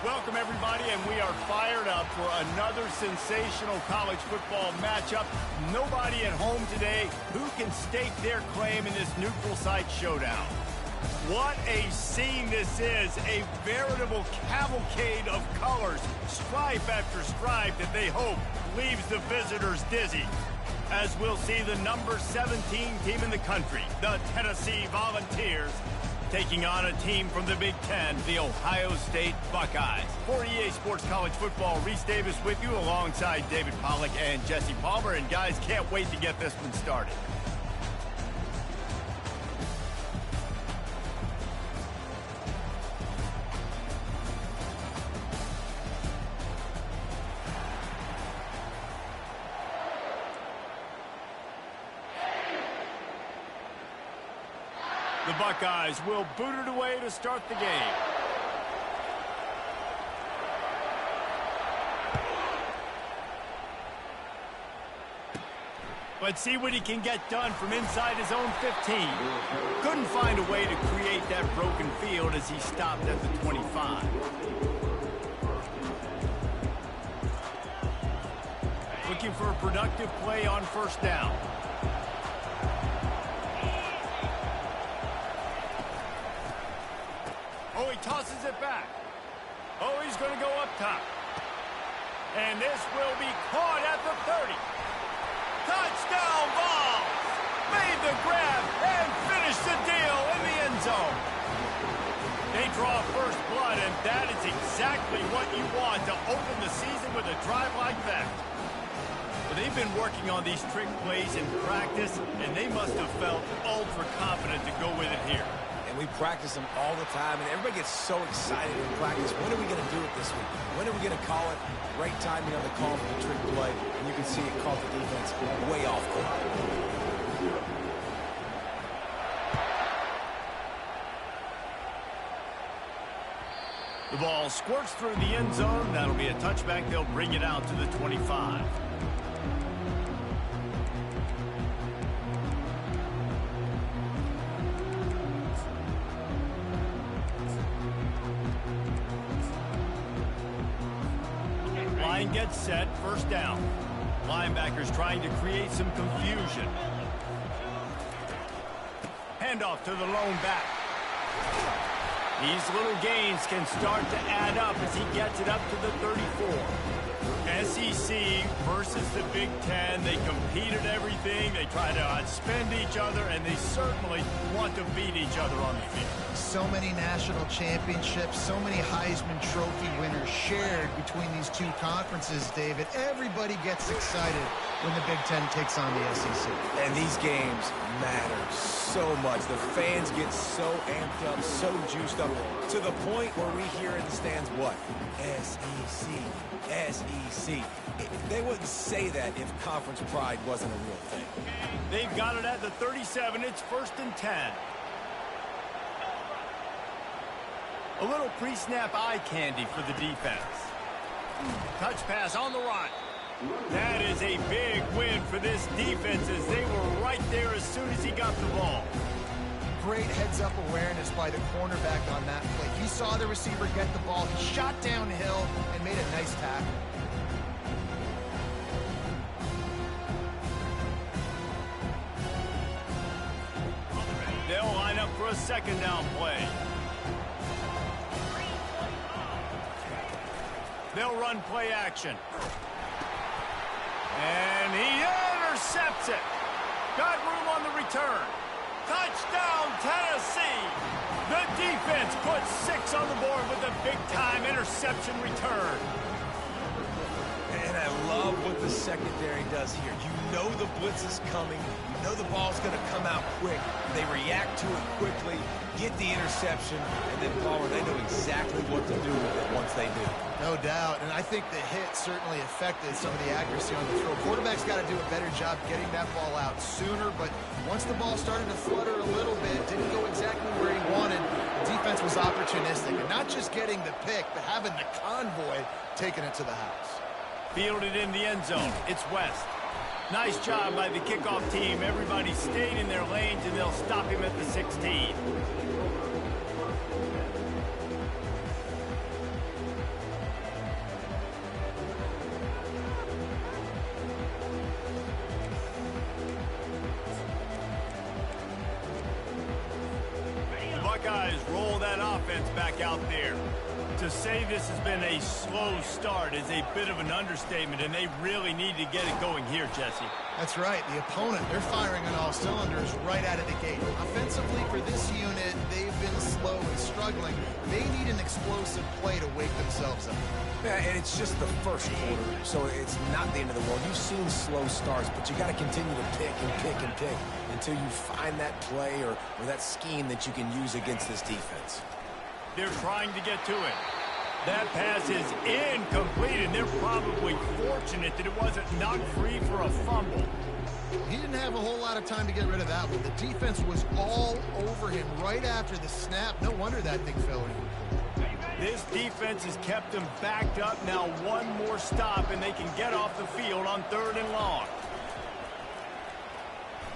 Welcome, everybody, and we are fired up for another sensational college football matchup. Nobody at home today who can stake their claim in this neutral site showdown. What a scene this is, a veritable cavalcade of colors, stripe after stripe that they hope leaves the visitors dizzy. As we'll see the number 17 team in the country, the Tennessee Volunteers, taking on a team from the Big Ten, the Ohio State Buckeyes. For EA Sports College Football, Reese Davis with you alongside David Pollack and Jesse Palmer. And guys, can't wait to get this one started. The Buckeyes will boot it away to start the game. Let's see what he can get done from inside his own 15. Couldn't find a way to create that broken field as he stopped at the 25. Looking for a productive play on first down. Oh, he tosses it back. Oh, he's going to go up top. And this will be caught at the 30. Touchdown ball! Made the grab and finished the deal in the end zone. They draw first blood, and that is exactly what you want to open the season with a drive like that. Well, they've been working on these trick plays in practice, and they must have felt ultra confident to go with it here. And we practice them all the time, and everybody gets so excited in practice. When are we going to do it this week? When are we going to call it? Great timing on the call for the trick play, and you can see it caught the defense way off court. The ball squirts through the end zone. That'll be a touchback. They'll bring it out to the 25. Line gets set, first down. Linebackers trying to create some confusion. Handoff to the lone back. These little gains can start to add up as he gets it up to the 34. SEC versus the Big Ten. They compete at everything. They try to outspend each other, and they certainly want to beat each other on the field. So many national championships, so many Heisman Trophy winners shared between these two conferences, David. Everybody gets excited when the Big Ten takes on the SEC. And these games matter so much. The fans get so amped up, so juiced up, to the point where we hear in the stands what? SEC, SEC. They wouldn't say that if conference pride wasn't a real thing. They've got it at the 37. It's 1st and 10. A little pre-snap eye candy for the defense. Touch pass on the run. That is a big win for this defense as they were right there as soon as he got the ball. Great heads-up awareness by the cornerback on that play. He saw the receiver get the ball. He shot downhill and made a nice tackle. They'll line up for a second down play. They'll run play action. And he intercepts it. Got room on the return. Touchdown, Tennessee. The defense puts 6 on the board with a big-time interception return. And I love what the secondary does here. You know the blitz is coming. You know the ball's going to come out quick. They react to it quickly, get the interception, and then, Palmer, they know exactly what to do with it once they do. No doubt, and I think the hit certainly affected some of the accuracy on the throw. Quarterback's got to do a better job getting that ball out sooner, but once the ball started to flutter a little bit, didn't go exactly where he wanted, the defense was opportunistic. And not just getting the pick, but having the convoy taking it to the house. Fielded in the end zone. It's West. Nice job by the kickoff team. Everybody stayed in their lanes, and they'll stop him at the 16. guys roll that offense back out there. To say this has been a slow start is a bit of an understatement, and they really need to get it going here, Jesse. That's right. The opponent, they're firing on all cylinders right out of the gate. Offensively, for this unit, they've been slow and struggling. They need an explosive play to wake themselves up. Yeah, and it's just the first quarter, so it's not the end of the world. You've seen slow starts, but you got to continue to pick and pick and pick until you find that play or that scheme that you can use against this defense. They're trying to get to it. That pass is incomplete, and they're probably fortunate that it wasn't knocked free for a fumble. He didn't have a whole lot of time to get rid of that one. The defense was all over him right after the snap. No wonder that thing fell in. This defense has kept them backed up. Now one more stop, and they can get off the field on 3rd and long.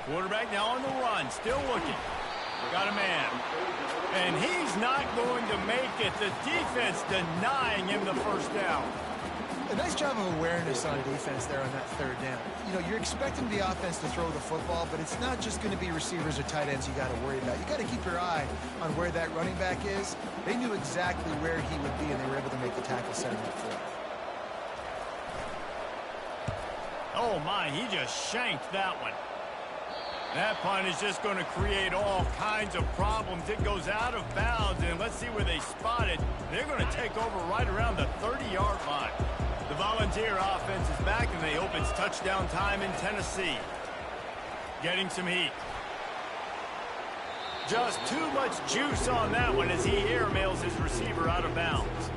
Quarterback now on the run, still looking. Got a man. And he's not going to make it. The defense denying him the first down. A nice job of awareness on defense there on that 3rd down. You know, you're expecting the offense to throw the football, but it's not just going to be receivers or tight ends you got to worry about. You got to keep your eye on where that running back is. They knew exactly where he would be, and they were able to make the tackle setting up for him. Oh, my, he just shanked that one. That punt is just going to create all kinds of problems. It goes out of bounds, and let's see where they spot it. They're going to take over right around the 30-yard line. The Volunteer offense is back, and they hope it's touchdown time in Tennessee. Getting some heat. Just too much juice on that one as he airmails his receiver out of bounds.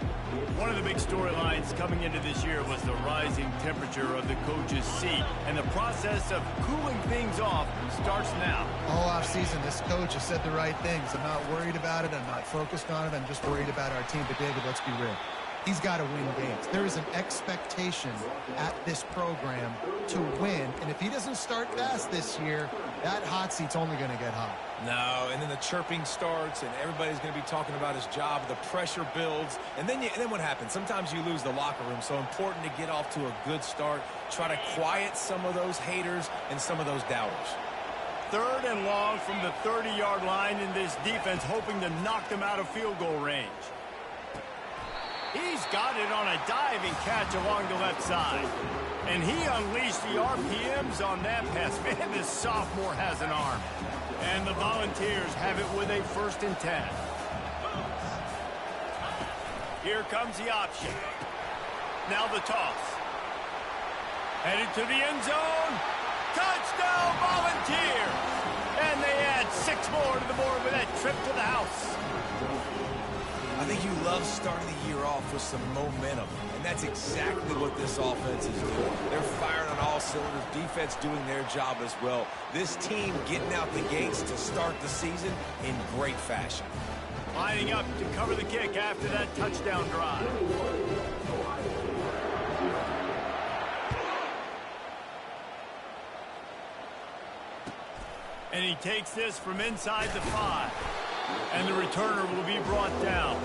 One of the big storylines coming into this year was the rising temperature of the coach's seat, and the process of cooling things off starts now. All offseason, this coach has said the right things. I'm not worried about it. I'm not focused on it. I'm just worried about our team. But, David, let's be real. He's got to win games. There is an expectation at this program to win, and if he doesn't start fast this year, that hot seat's only going to get hot. No, and then the chirping starts, and everybody's going to be talking about his job. The pressure builds, and then what happens? Sometimes you lose the locker room, so important to get off to a good start. Try to quiet some of those haters and some of those doubters. 3rd and long from the 30-yard line, in this defense hoping to knock them out of field goal range. He's got it on a diving catch along the left side. And he unleashed the RPMs on that pass. Man, this sophomore has an arm. And the Volunteers have it with a 1st and 10. Here comes the option. Now the toss. Headed to the end zone. Touchdown, Volunteers! And they add 6 more to the board with that trip to the house. I think you love starting the year off with some momentum, and that's exactly what this offense is doing. They're firing on all cylinders, defense doing their job as well. This team getting out the gates to start the season in great fashion. Lining up to cover the kick after that touchdown drive. And he takes this from inside the 5. And the returner will be brought down.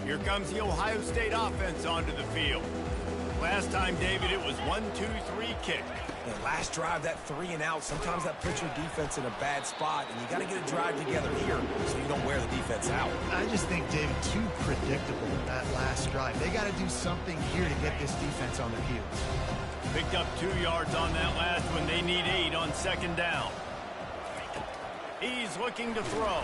Here comes the Ohio State offense onto the field. Last time, David, it was 1-2-3 kick. And last drive, that 3 and out, sometimes that puts your defense in a bad spot, and you got to get a drive together here so you don't wear the defense out. I just think, David, too predictable in that last drive. They got to do something here to get this defense on their heels. Picked up 2 yards on that last one. They need 8 on 2nd down. He's looking to throw.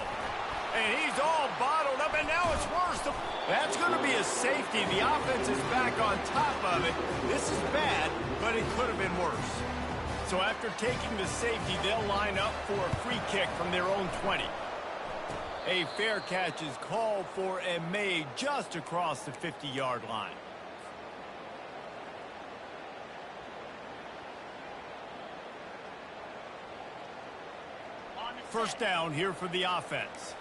And he's all bottled up, and now it's worse. That's going to be a safety. The offense is back on top of it. This is bad, but it could have been worse. So after taking the safety, they'll line up for a free kick from their own 20. A fair catch is called for and made just across the 50-yard line. First down here for the offense.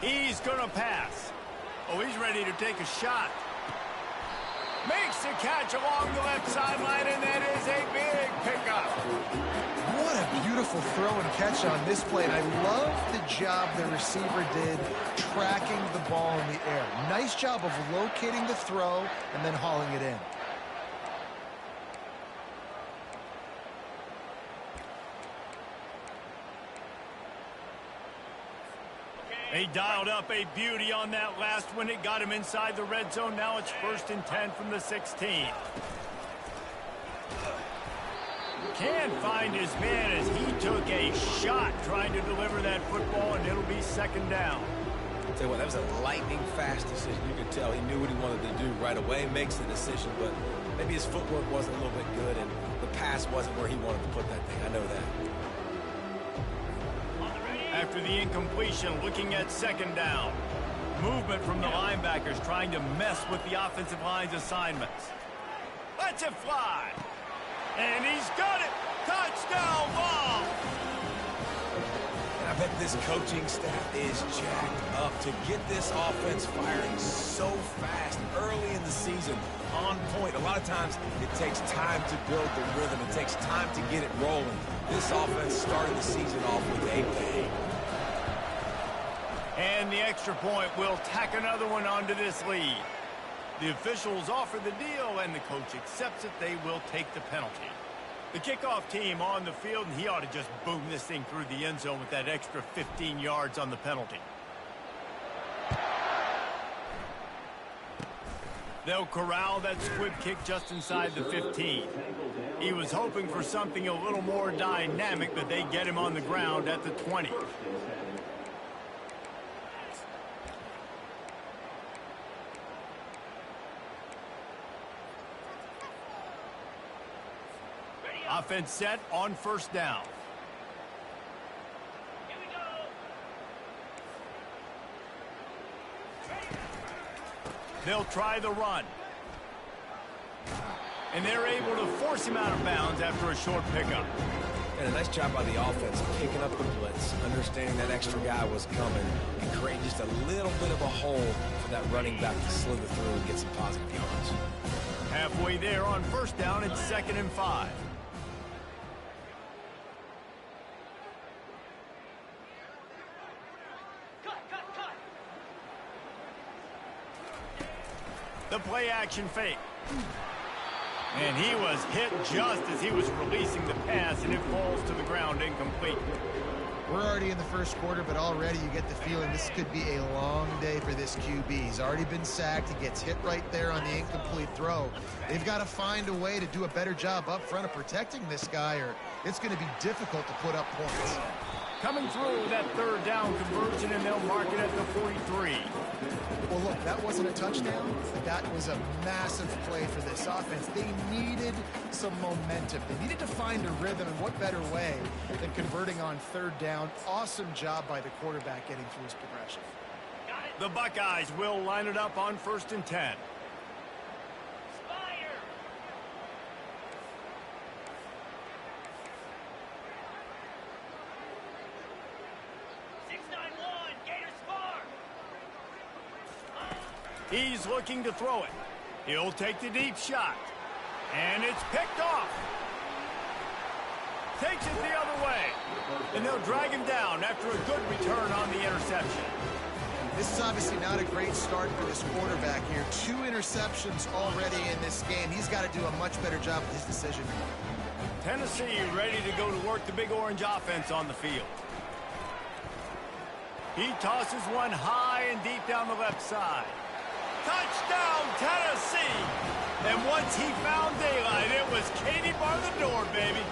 He's going to pass. Oh, he's ready to take a shot. Makes the catch along the left sideline, and that is a big pickup. What a beautiful throw and catch on this play. And I love the job the receiver did tracking the ball in the air. Nice job of locating the throw and then hauling it in. They dialed up a beauty on that last one. It got him inside the red zone. Now it's 1st and 10 from the 16. Can't find his man as he took a shot trying to deliver that football, and it'll be 2nd down. I'll tell you what, that was a lightning-fast decision. You could tell he knew what he wanted to do right away, makes the decision, but maybe his footwork wasn't a little bit good, and the pass wasn't where he wanted to put that thing. I know that. After the incompletion, looking at 2nd down. Movement from the linebackers trying to mess with the offensive line's assignments. Lets it fly. And he's got it. Touchdown ball. I bet this coaching staff is jacked up to get this offense firing so fast early in the season. On point. A lot of times it takes time to build the rhythm. It takes time to get it rolling. This offense started the season off with a bang. And the extra point will tack another one onto this lead. The officials offer the deal, and the coach accepts it. They will take the penalty. The kickoff team on the field, and he ought to just boom this thing through the end zone with that extra 15 yards on the penalty. They'll corral that squib kick just inside the 15. He was hoping for something a little more dynamic, but they get him on the ground at the 20. Offense set on 1st down. Here we go. They'll try the run. And they're able to force him out of bounds after a short pickup. And a nice job by the offense of picking up the blitz, understanding that extra guy was coming, and creating just a little bit of a hole for that running back to slither through and get some positive yards. Halfway there on 1st down, it's 2nd and 5. The play action fake. And he was hit just as he was releasing the pass, and it falls to the ground incomplete. We're already in the 1st quarter, but already you get the feeling this could be a long day for this QB. He's already been sacked. He gets hit right there on the incomplete throw. They've got to find a way to do a better job up front of protecting this guy, or it's going to be difficult to put up points. Coming through that 3rd down conversion, and they'll mark it at the 43. Well, look, that wasn't a touchdown. That was a massive play for this offense. They needed some momentum. They needed to find a rhythm, and what better way than converting on 3rd down. Awesome job by the quarterback getting through his progression. The Buckeyes will line it up on 1st and 10. He's looking to throw it. He'll take the deep shot. And it's picked off. Takes it the other way. And they'll drag him down after a good return on the interception. This is obviously not a great start for this quarterback here. 2 interceptions already in this game. He's got to do a much better job with his decision. Tennessee ready to go to work the Big Orange offense on the field. He tosses one high and deep down the left side. Touchdown, Tennessee! And once he found daylight, it was Katie bar the door, baby.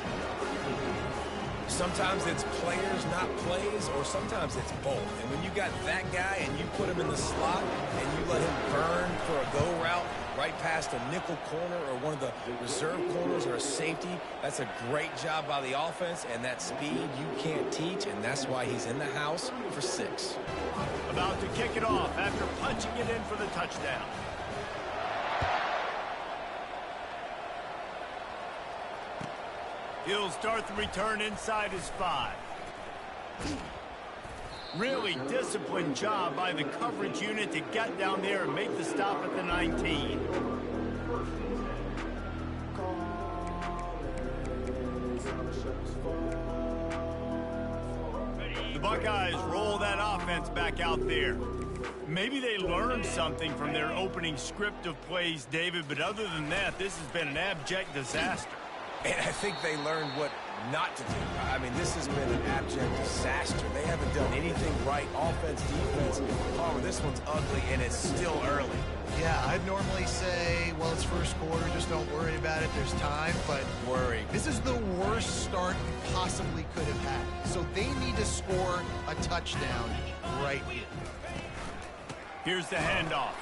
Sometimes it's players, not plays, or sometimes it's both. And when you got that guy and you put him in the slot and you let him burn for a go route right past a nickel corner or one of the reserve corners or a safety, that's a great job by the offense, and that speed you can't teach, and that's why he's in the house for 6. About to kick it off after punching it in for the touchdown. He'll start the return inside his 5. Really disciplined job by the coverage unit to get down there and make the stop at the 19. The Buckeyes roll that offense back out there. Maybe they learned something from their opening script of plays, David, but other than that, this has been an abject disaster. And I think they learned what not to do. I mean, this has been an abject disaster. They haven't done anything right, offense, defense. Palmer, this one's ugly, and it's still early. Yeah, I'd normally say, well, it's first quarter, just don't worry about it, there's time, but Worry. this is the worst start you possibly could have had. So they need to score a touchdown right here. Here's the handoff.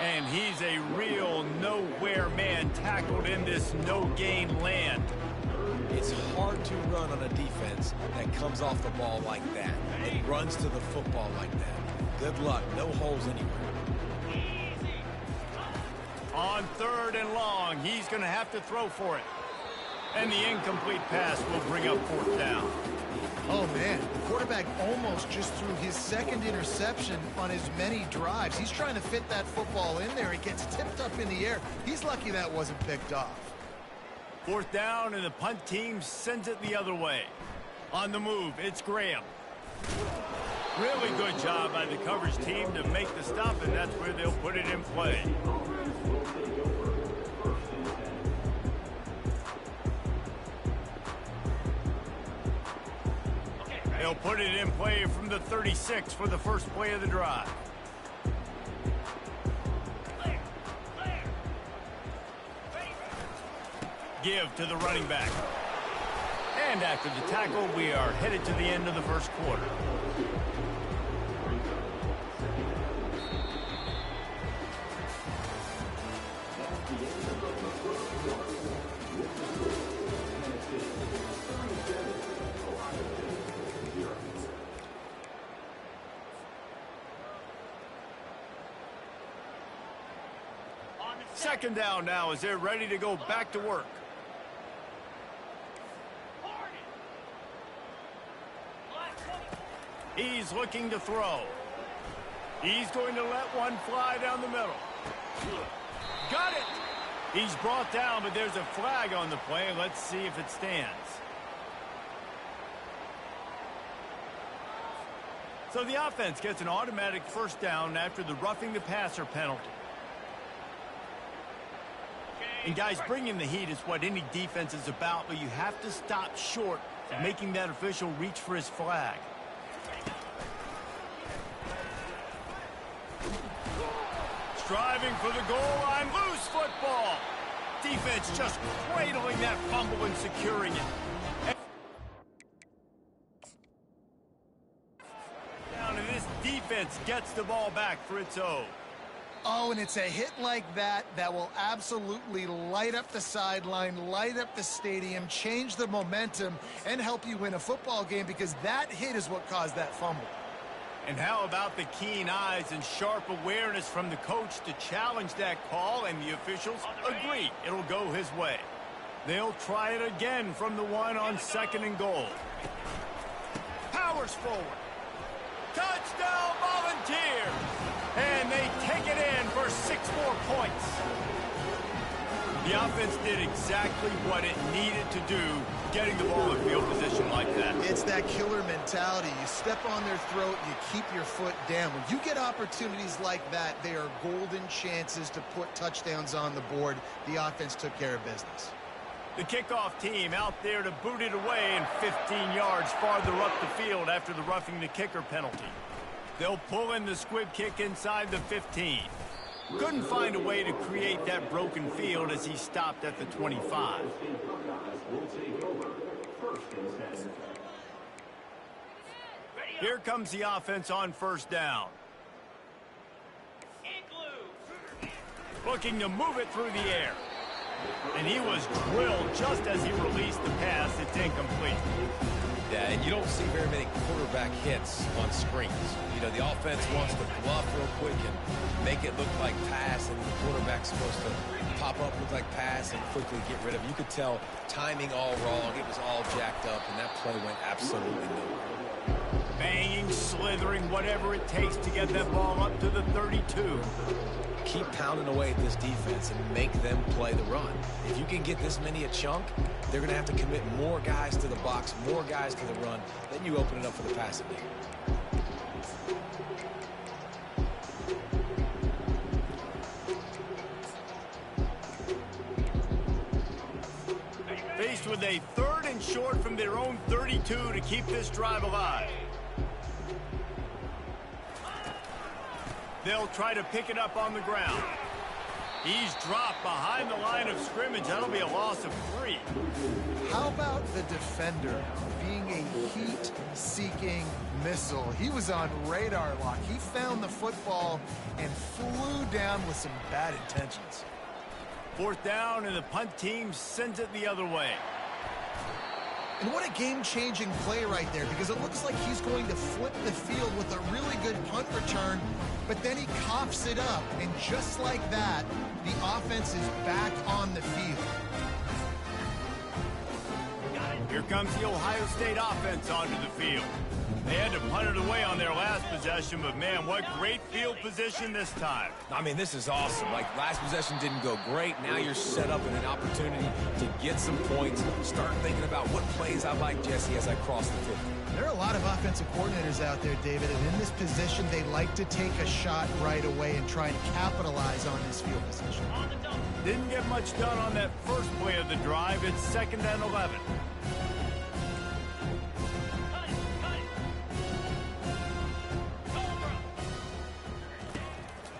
And he's a real nowhere man tackled in this no-gain land. It's hard to run on a defense that comes off the ball like that and runs to the football like that. Good luck. No holes anywhere. On 3rd and long, he's going to have to throw for it. And the incomplete pass will bring up 4th down. Oh, man, the quarterback almost just threw his second interception on as many drives. He's trying to fit that football in there. It gets tipped up in the air. He's lucky that wasn't picked off. 4th down, and the punt team sends it the other way. On the move, it's Graham. Really good job by the coverage team to make the stop, and that's where they'll put it in play. They'll put it in play from the 36 for the first play of the drive. Give to the running back. And after the tackle, we are headed to the end of the first quarter. Second down now as they're ready to go back to work. He's looking to throw. He's going to let one fly down the middle. Got it! He's brought down, but there's a flag on the play. Let's see if it stands. So the offense gets an automatic first down after the roughing the passer penalty. And guys, bringing the heat is what any defense is about, but you have to stop short of making that official reach for his flag. Striving for the goal line, loose football. Defense just cradling that fumble and securing it. Down, and this defense gets the ball back for its own. Oh, and it's a hit like that that will absolutely light up the sideline, light up the stadium, change the momentum, and help you win a football game, because that hit is what caused that fumble. And how about the keen eyes and sharp awareness from the coach to challenge that call, and the officials agree it'll go his way. They'll try it again from the one on 2nd and goal. Powers forward. Touchdown Volunteers! And they take it in for 6 more points. The offense did exactly what it needed to do, getting the ball in field position like that. It's that killer mentality. You step on their throat, you keep your foot down. When you get opportunities like that, they are golden chances to put touchdowns on the board. The offense took care of business. The kickoff team out there to boot it away, and 15 yards farther up the field after the roughing the kicker penalty. They'll pull in the squib kick inside the 15. Couldn't find a way to create that broken field as he stopped at the 25. Here comes the offense on first down. Looking to move it through the air. And he was drilled just as he released the pass. It's incomplete. Yeah, and you don't see very many quarterback hits on screens. You know, the offense wants to bluff real quick and make it look like pass, and the quarterback's supposed to pop up, look like pass, and quickly get rid of it. You could tell timing all wrong. It was all jacked up, and that play went absolutely nowhere. Banging, slithering, whatever it takes to get that ball up to the 32. Keep pounding away at this defense and make them play the run. If you can get this many a chunk, they're going to have to commit more guys to the box, more guys to the run. Then you open it up for the passing game. Faced with a 3rd and short from their own 32 to keep this drive alive. They'll try to pick it up on the ground. He's dropped behind the line of scrimmage. That'll be a loss of 3. How about the defender being a heat-seeking missile? He was on radar lock. He found the football and flew down with some bad intentions. 4th down, and the punt team sends it the other way. And what a game-changing play right there, because it looks like he's going to flip the field with a really good punt return, but then he coughs it up, and just like that, the offense is back on the field. Here comes the Ohio State offense onto the field. They had to punt it away on their last possession, but man, what great field position this time. I mean, this is awesome. Like, last possession didn't go great. Now you're set up in an opportunity to get some points. Start thinking about what plays I like, Jesse, as I cross the 50. There are a lot of offensive coordinators out there, David, and in this position, they like to take a shot right away and try and capitalize on this field position. Didn't get much done on that first play of the drive. It's 2nd and 11.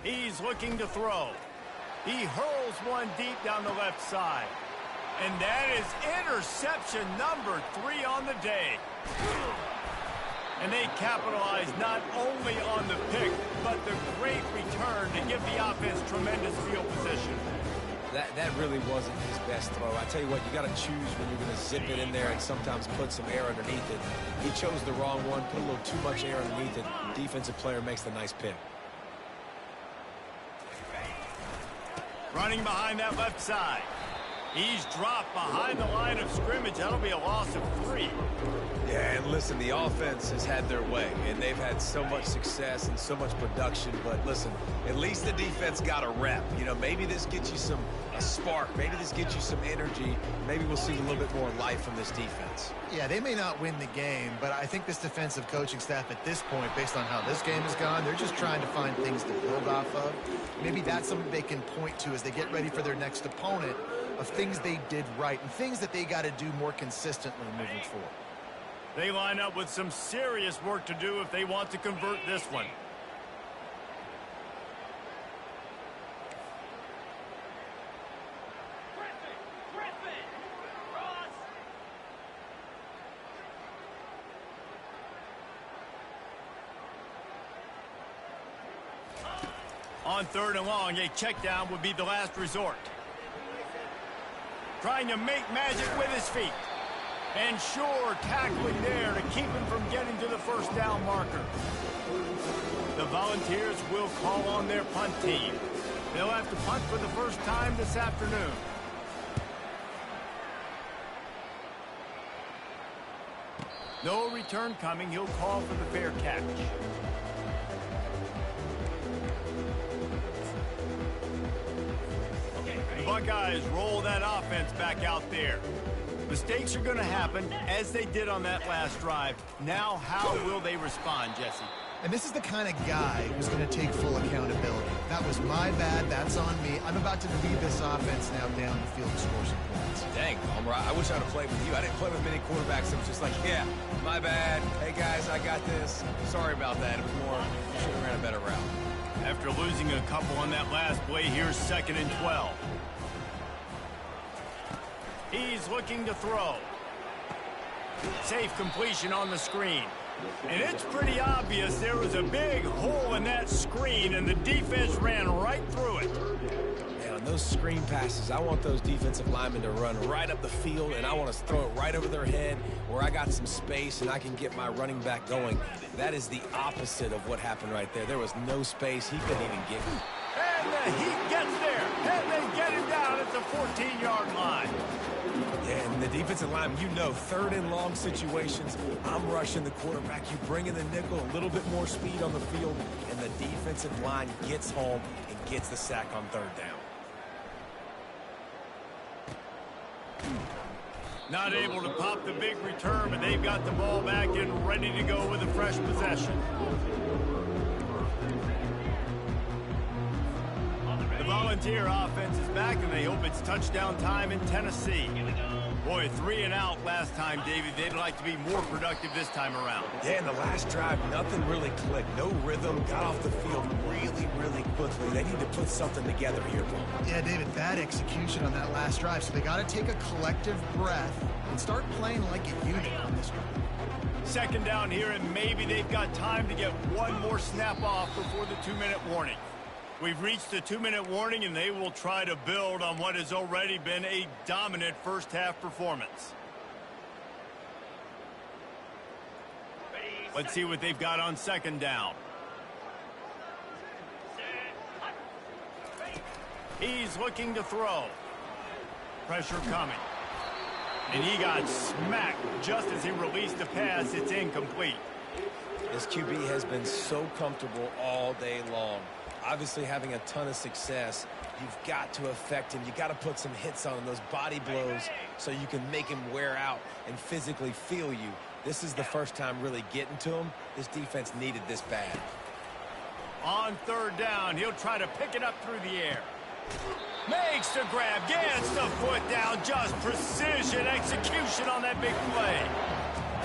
He's looking to throw. He hurls one deep down the left side. And that is interception number 3 on the day. And they capitalize not only on the pick, but the great return to give the offense tremendous field position. That really wasn't his best throw. I tell you what, you got to choose when you're going to zip it in there and sometimes put some air underneath it. He chose the wrong one, put a little too much air underneath it. Defensive player makes the nice pick. Running behind that left side. He's dropped behind the line of scrimmage. That'll be a loss of 3. Yeah, and listen, the offense has had their way, and they've had so much success and so much production. But listen, at least the defense got a rep. You know, maybe this gets you a spark. Maybe this gets you some energy. Maybe we'll see a little bit more life from this defense. Yeah, they may not win the game, but I think this defensive coaching staff at this point, based on how this game has gone, they're just trying to find things to build off of. Maybe that's something they can point to as they get ready for their next opponent, of things they did right and things that they got to do more consistently moving forward. They line up with some serious work to do if they want to convert this one. On 3rd and long, a check down would be the last resort. Trying to make magic with his feet. And sure, tackling there to keep him from getting to the 1st down marker. The Volunteers will call on their punt team. They'll have to punt for the first time this afternoon. No return coming. He'll call for the fair catch. The Buckeyes roll that offense back out there. Mistakes are going to happen, as they did on that last drive. Now, how will they respond, Jesse? And this is the kind of guy who's going to take full accountability. That was my bad. That's on me. I'm about to lead this offense now down the field and score some points. Dang, Homer, I wish I'd have played with you. I didn't play with many quarterbacks. It was just like, yeah, my bad. Hey, guys, I got this. Sorry about that. It was more, you should have ran a better route. After losing a couple on that last play, here's 2nd and 12. He's looking to throw. Safe completion on the screen. And it's pretty obvious there was a big hole in that screen, and the defense ran right through it. Man, on those screen passes, I want those defensive linemen to run right up the field, and I want to throw it right over their head where I got some space and I can get my running back going. That is the opposite of what happened right there. There was no space. He couldn't even get me. And And the Heat gets there. And they get him down at the 14-yard line. Yeah, and the defensive line, you know, third and long situations, I'm rushing the quarterback. You bring in the nickel, a little bit more speed on the field, and the defensive line gets home and gets the sack on third down. Not able to pop the big return, but they've got the ball back and ready to go with a fresh possession. The Volunteer offense is back, and they hope it's touchdown time in Tennessee. Boy, 3 and out last time, David. They'd like to be more productive this time around. Yeah, in the last drive, nothing really clicked. No rhythm, got off the field really, really quickly. They need to put something together here, Bo. Yeah, David, bad execution on that last drive, so they got to take a collective breath and start playing like a unit on this one. Second down here, and maybe they've got time to get one more snap off before the 2-minute warning. We've reached the 2-minute warning, and they will try to build on what has already been a dominant first-half performance. Let's see what they've got on second down. He's looking to throw. Pressure coming. And he got smacked just as he released the pass. It's incomplete. This QB has been so comfortable all day long. Obviously having a ton of success. You've got to affect him. You got to put some hits on him, those body blows, so you can make him wear out and physically feel you. This is the first time really getting to him. This defense needed this bad. On third down, he'll try to pick it up through the air. Makes the grab, gets the foot down, just precision execution on that big play.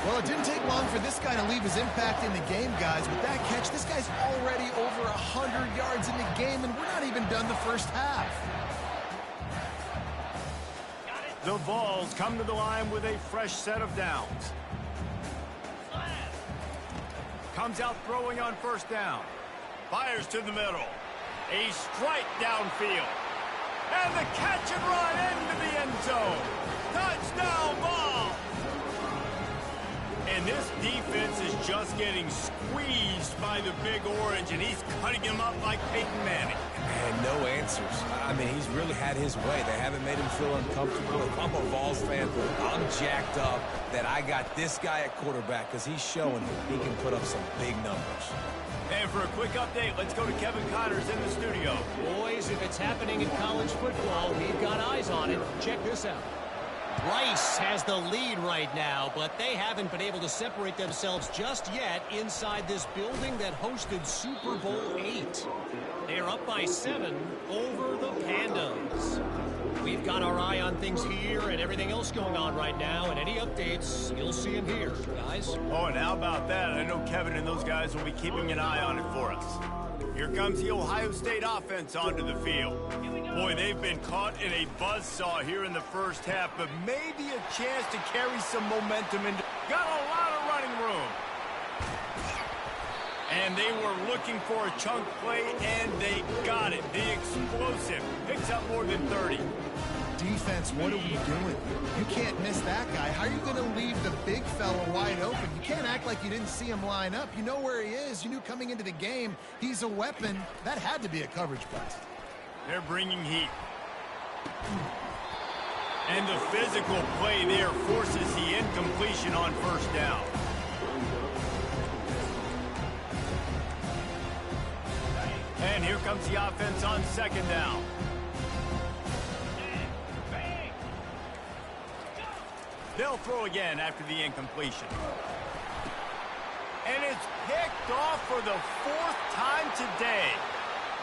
Well, it didn't take long for this guy to leave his impact in the game, guys. With that catch, this guy's already over 100 yards in the game, and we're not even done the first half. The Vols come to the line with a fresh set of downs. Comes out throwing on first down. Fires to the middle. A strike downfield. And the catch and run into the end zone. Touchdown ball. And this defense is just getting squeezed by the Big Orange, and he's cutting him up like Peyton Manning. And no answers. I mean, he's really had his way. They haven't made him feel uncomfortable. If I'm a Vols fan, I'm jacked up that I got this guy at quarterback because he's showing he can put up some big numbers. And for a quick update, let's go to Kevin Connors in the studio. Boys, if it's happening in college football, we've got eyes on it. Check this out. Rice has the lead right now, but they haven't been able to separate themselves just yet inside this building that hosted Super Bowl VIII. They're up by 7 over the Pandas. We've got our eye on things here and everything else going on right now, and any updates, you'll see them here, guys. Oh, and how about that? I know Kevin and those guys will be keeping an eye on it for us. Here comes the Ohio State offense onto the field. Boy, they've been caught in a buzzsaw here in the first half, but maybe a chance to carry some momentum into. Got a lot of running room. And they were looking for a chunk play, and they got it. The explosive picks up more than 30. Defense, what are we doing? You can't miss that guy. How are you going to leave the big fella wide open? You can't act like you didn't see him line up. You know where he is. You knew coming into the game he's a weapon. That had to be a coverage bust. They're bringing heat. And the physical play there forces the incompletion on first down. And here comes the offense on second down. They'll throw again after the incompletion. And it's picked off for the 4th time today.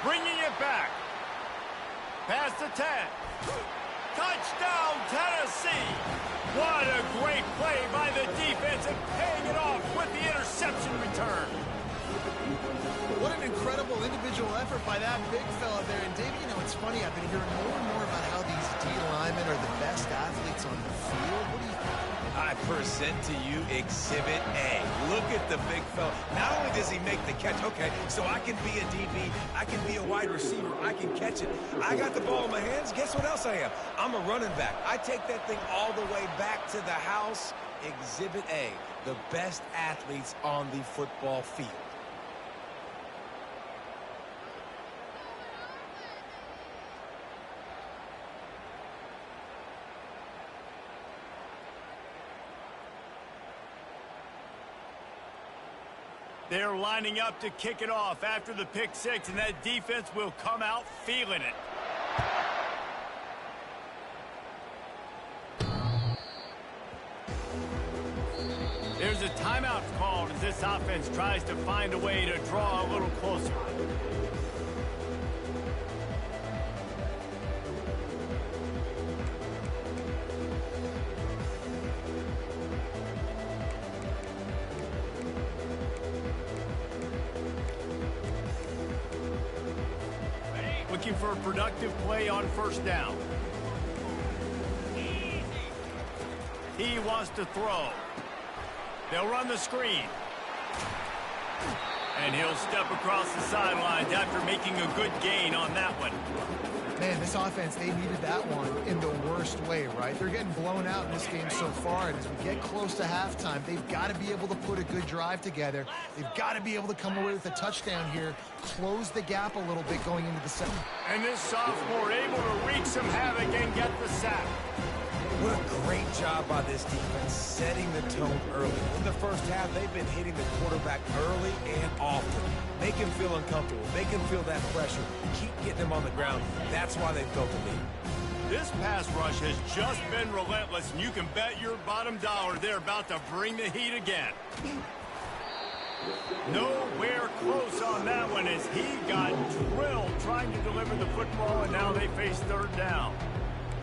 Bringing it back. Past the 10. Touchdown, Tennessee. What a great play by the defense and paying it off with the interception return. What an incredible individual effort by that big fella there. And, Davey, you know, it's funny. I've been hearing more and more about how these D linemen are the best athletes on the field. What do you think? I present to you Exhibit A. Look at the big fella. Not only does he make the catch, okay, so I can be a DB, I can be a wide receiver, I can catch it. I got the ball in my hands. Guess what else I am? I'm a running back. I take that thing all the way back to the house. Exhibit A, the best athletes on the football field. They're lining up to kick it off after the pick six, and that defense will come out feeling it. There's a timeout called as this offense tries to find a way to draw a little closer. Looking for a productive play on first down. He wants to throw. They'll run the screen. And he'll step across the sidelines after making a good gain on that one. Man, this offense, they needed that one in the worst way, right? They're getting blown out in this game so far, and as we get close to halftime, they've got to be able to put a good drive together. They've got to be able to come away with a touchdown here, close the gap a little bit going into the second. And this sophomore able to wreak some havoc and get the sack. What a great job by this defense, setting the tone early. In the first half, they've been hitting the quarterback early and often. Make him feel uncomfortable. Make him feel that pressure. Keep getting him on the ground. That's why they've built a lead. This pass rush has just been relentless, and you can bet your bottom dollar they're about to bring the heat again. Nowhere close on that one as he got drilled trying to deliver the football, and now they face third down.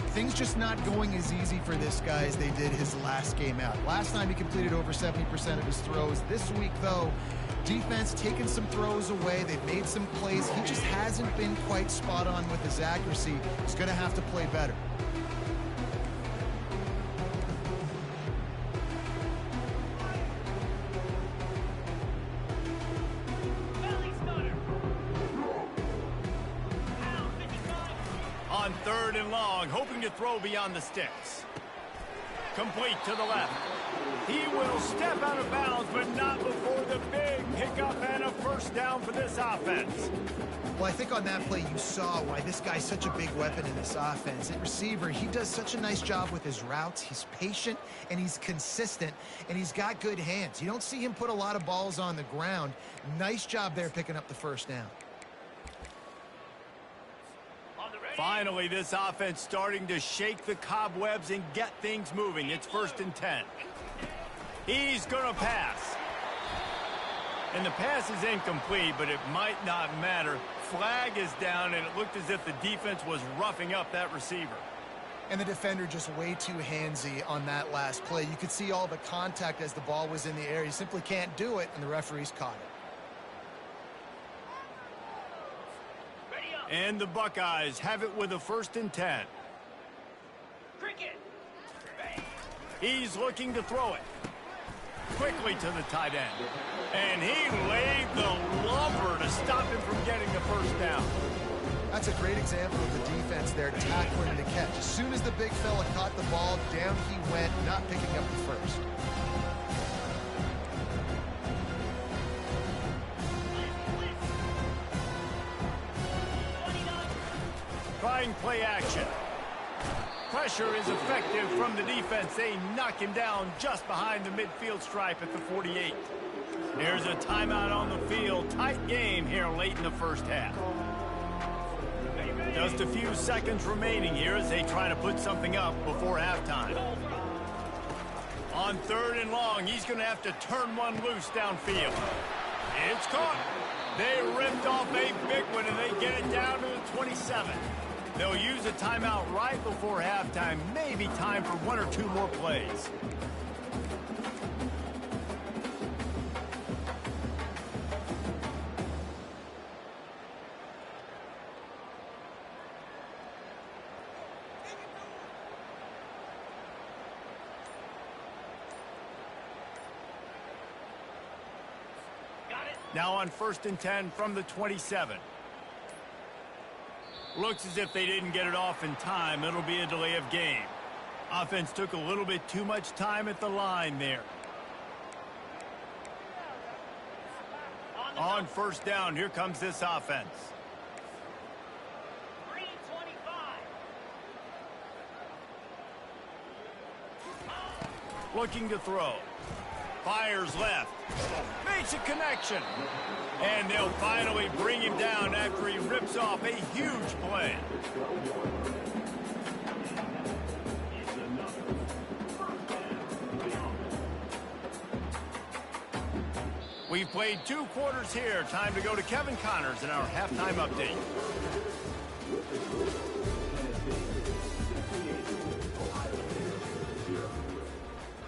Things just not going as easy for this guy as they did his last game out. Last time he completed over 70% of his throws. This week, though, defense taking some throws away. They've made some plays. He just hasn't been quite spot on with his accuracy. He's going to have to play better. On third and long, hoping to throw beyond the sticks. Complete to the left. He will step out of bounds, but not before the big pickup and a first down for this offense. Well, I think on that play you saw why this guy's such a big weapon in this offense. At receiver, he does such a nice job with his routes. He's patient, and he's consistent, and he's got good hands. You don't see him put a lot of balls on the ground. Nice job there picking up the first down. Finally, this offense starting to shake the cobwebs and get things moving. It's 1st and 10. He's going to pass. And the pass is incomplete, but it might not matter. Flag is down, and it looked as if the defense was roughing up that receiver. And the defender just way too handsy on that last play. You could see all the contact as the ball was in the air. You simply can't do it, and the referees caught it. And the Buckeyes have it with a 1st and 10. He's looking to throw it. Quickly to the tight end. And he laid the lumber to stop him from getting the first down. That's a great example of the defense there tackling the catch. As soon as the big fella caught the ball, down he went, not picking up the first. Trying play action. Pressure is effective from the defense. They knock him down just behind the midfield stripe at the 48. There's a timeout on the field. Tight game here late in the first half. Just a few seconds remaining here as they try to put something up before halftime. On 3rd and long, he's going to have to turn one loose downfield. It's caught. They ripped off a big one, and they get it down to the 27. They'll use a timeout right before halftime. Maybe time for 1 or 2 more plays. Now on 1st and 10 from the 27. Looks as if they didn't get it off in time. It'll be a delay of game. Offense took a little bit too much time at the line there. On 1st down, here comes this offense. Looking to throw. Fires left. Makes a connection. And they'll finally bring him down after he rips off a huge play. We've played 2 quarters here. Time to go to Kevin Connors in our halftime update.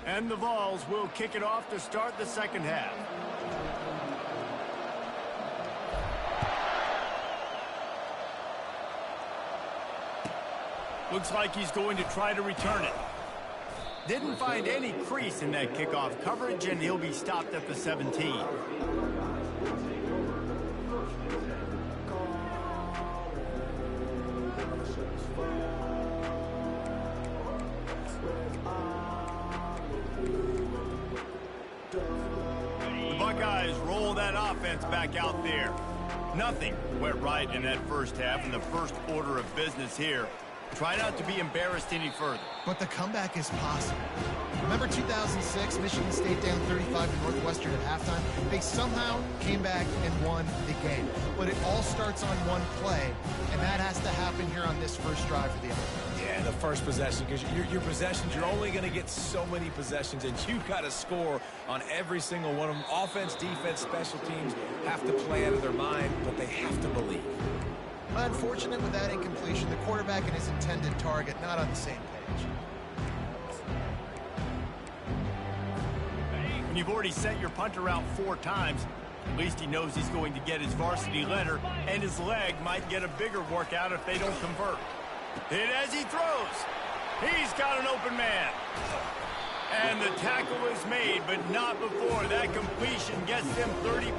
And the Vols will kick it off to start the second half. Looks like he's going to try to return it. Didn't find any crease in that kickoff coverage, and he'll be stopped at the 17. The Buckeyes roll that offense back out there. Nothing went right in that first half, in the first order of business here. Try not to be embarrassed any further. But the comeback is possible. Remember 2006, Michigan State down 35 to Northwestern at halftime? They somehow came back and won the game. But it all starts on one play, and that has to happen here on this first drive for the offense. Yeah, the first possession, because your possessions, you're only going to get so many possessions, and you've got to score on every single one of them. Offense, defense, special teams have to play out of their mind, but they have to believe. Unfortunate with that incompletion, the quarterback and his intended target not on the same page. When you've already sent your punter out 4 times, at least he knows he's going to get his varsity letter, and his leg might get a bigger workout if they don't convert. Hit as he throws. He's got an open man. And the tackle is made, but not before that completion gets them 30+.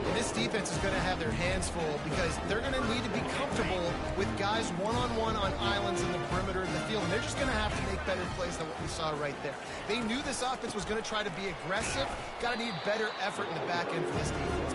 And this defense is going to have their hands full because they're going to need to be comfortable with guys one-on-one on islands in the perimeter of the field. And they're just going to have to make better plays than what we saw right there. They knew this offense was going to try to be aggressive. Got to need better effort in the back end for this defense.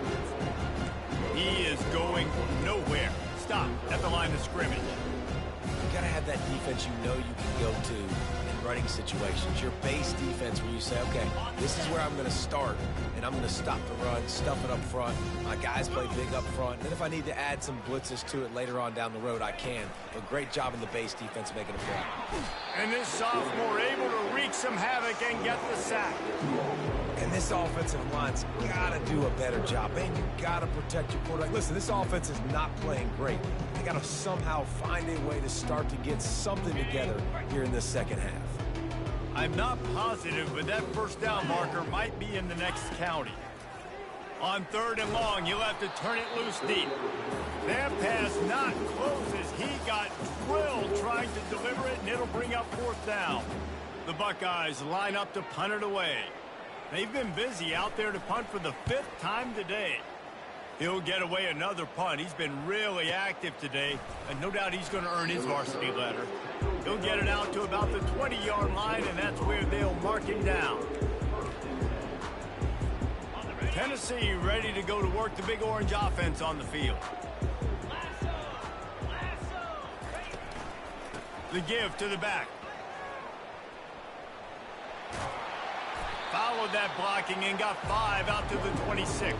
He is going nowhere. Stop at the line of scrimmage. You got to have that defense you know you can go to in running situations. Your base defense where you say, okay, this is where I'm going to start, and I'm going to stop the run, stuff it up front. My guys play big up front. Then if I need to add some blitzes to it later on down the road, I can. But great job in the base defense making a play. And this sophomore able to wreak some havoc and get the sack. And this offensive line's got to do a better job. Man, you got to protect your quarterback. Listen, this offense is not playing great. They got to somehow find a way to start to get something together here in this second half. I'm not positive, but that first down marker might be in the next county. On 3rd and long, he'll have to turn it loose deep. That pass not close as he got drilled trying to deliver it, and it'll bring up 4th down. The Buckeyes line up to punt it away. They've been busy out there to punt for the 5th time today. He'll get away another punt. He's been really active today, and no doubt he's going to earn his varsity letter. He'll get it out to about the 20-yard line, and that's where they'll mark him down. Tennessee ready to go to work the Big Orange offense on the field. The give to the back. Followed that blocking and got 5 out to the 26.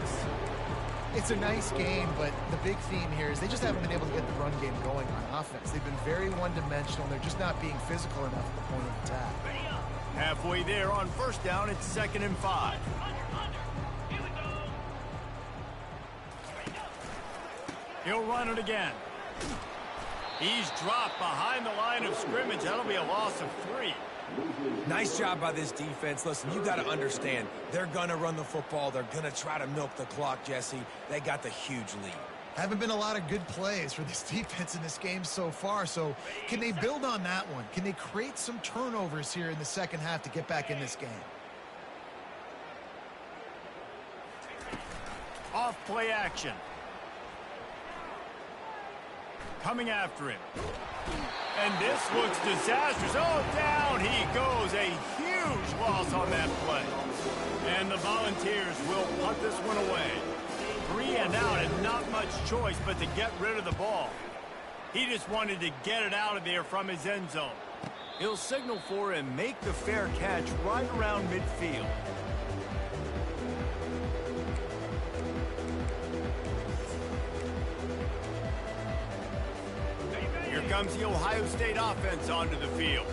It's a nice game, but the big theme here is they just haven't been able to get the run game going on offense. They've been very one-dimensional, and they're just not being physical enough at the point of attack. Halfway there on 1st down, it's 2nd and 5. He'll run it again. He's dropped behind the line of scrimmage. That'll be a loss of 3. Nice job by this defense. Listen, you got to understand, they're going to run the football. They're going to try to milk the clock, Jesse. They got the huge lead. Haven't been a lot of good plays for this defense in this game so far, so can they build on that one? Can they create some turnovers here in the second half to get back in this game? Off play action. Coming after him. And this looks disastrous. Oh, down he goes. A huge loss on that play. And the Volunteers will punt this one away. 3 and out and not much choice but to get rid of the ball. He just wanted to get it out of there from his end zone. He'll signal for and make the fair catch right around midfield. Here comes the Ohio State offense onto the field.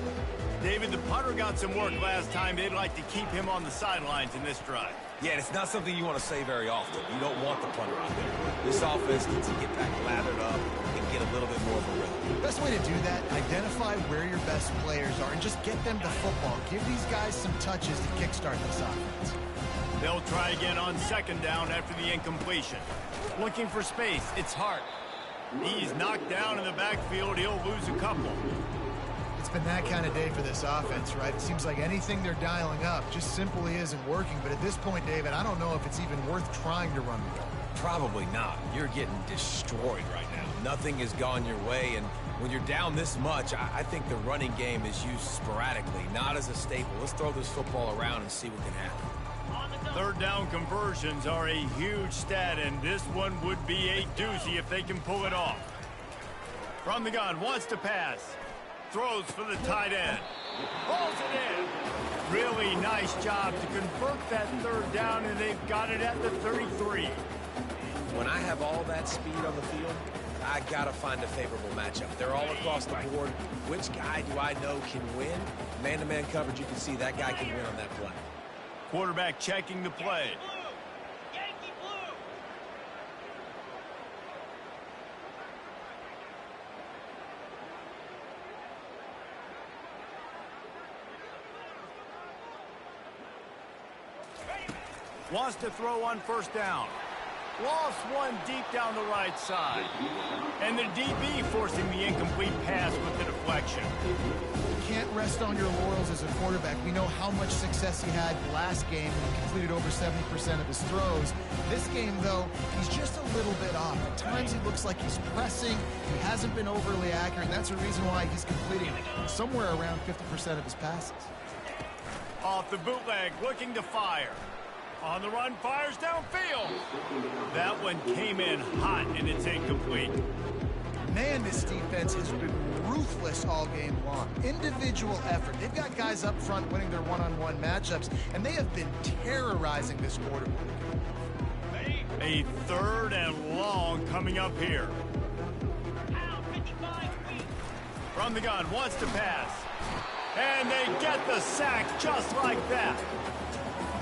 David, the punter got some work last time. They'd like to keep him on the sidelines in this drive. Yeah, and it's not something you want to say very often. You don't want the punter out there. This offense needs to get back lathered up and get a little bit more of a rhythm. Best way to do that, identify where your best players are and just get them the football. Give these guys some touches to kickstart this offense. They'll try again on second down after the incompletion. Looking for space. It's Hart. He's knocked down in the backfield. He'll lose a couple. It's been that kind of day for this offense, right? It seems like anything they're dialing up just simply isn't working. But at this point, David, I don't know if it's even worth trying to run the ball. Probably not. You're getting destroyed right now. Nothing has gone your way, and when you're down this much, I think the running game is used sporadically, not as a staple. Let's throw this football around and see what can happen. Third down conversions are a huge stat, and this one would be a doozy if they can pull it off. From the gun, wants to pass. Throws for the tight end. Pulls it in. Really nice job to convert that third down, and they've got it at the 33. When I have all that speed on the field, I got to find a favorable matchup. They're all across the board. Which guy do I know can win? Man-to-man coverage, you can see that guy can win on that play. Quarterback checking the play. Wants to throw on first down. Lost one deep down the right side. And the DB forcing the incomplete pass with the deflection. You can't rest on your laurels as a quarterback. We know how much success he had last game when he completed over 70% of his throws. This game, though, he's just a little bit off. At times he looks like he's pressing. He hasn't been overly accurate, and that's the reason why he's completing somewhere around 50% of his passes. Off the bootleg, looking to fire. On the run, fires downfield. That one came in hot, and it's incomplete. Man, this defense has been ruthless all game long. Individual effort. They've got guys up front winning their one-on-one matchups, and they have been terrorizing this quarterback. A third and long coming up here. From the gun, wants to pass. And they get the sack just like that.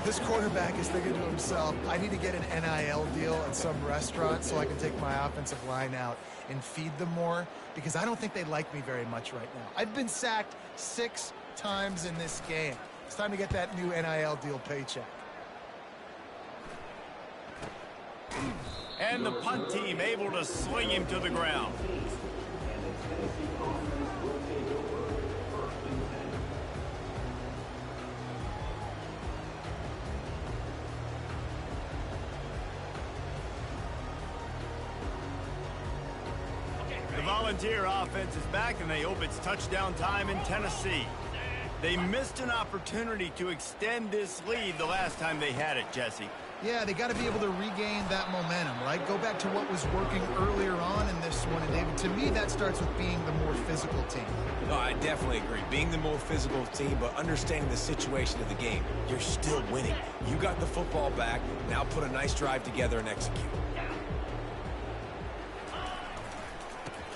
This quarterback is thinking to himself, I need to get an NIL deal at some restaurant so I can take my offensive line out and feed them more, because I don't think they like me very much right now. I've been sacked 6 times in this game. It's time to get that new NIL deal paycheck. And the punt team able to sling him to the ground. Volunteer offense is back, and they hope it's touchdown time in Tennessee. They missed an opportunity to extend this lead the last time they had it, Jesse. Yeah, they got to be able to regain that momentum, right? Go back to what was working earlier on in this one. And David, to me, that starts with being the more physical team. No, I definitely agree. Being the more physical team, but understanding the situation of the game. You're still winning. You got the football back. Now put a nice drive together and execute.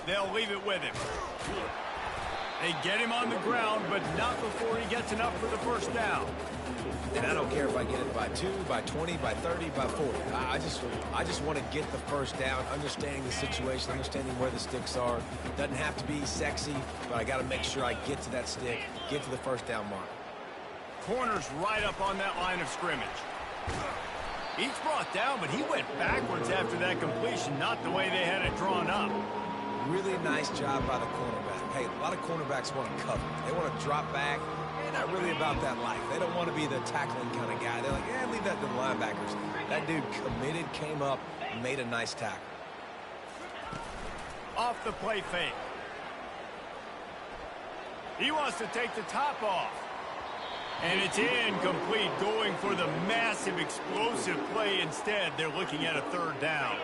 They'll leave it with him. They get him on the ground, but not before he gets enough for the first down. And I don't care if I get it by 2, by 20, by 30, by 40. I just want to get the first down, understanding the situation, understanding where the sticks are. Doesn't have to be sexy, but I got to make sure I get to that stick, get to the first down mark. Corner's right up on that line of scrimmage. He's brought down, but he went backwards after that completion, not the way they had it drawn up. Really nice job by the cornerback. Hey, a lot of cornerbacks want to cover. They want to drop back. They're not really about that life. They don't want to be the tackling kind of guy. They're like, yeah, leave that to the linebackers. That dude committed, came up, made a nice tackle. Off the play fake. He wants to take the top off. And it's incomplete, going for the massive explosive play instead. They're looking at a third down.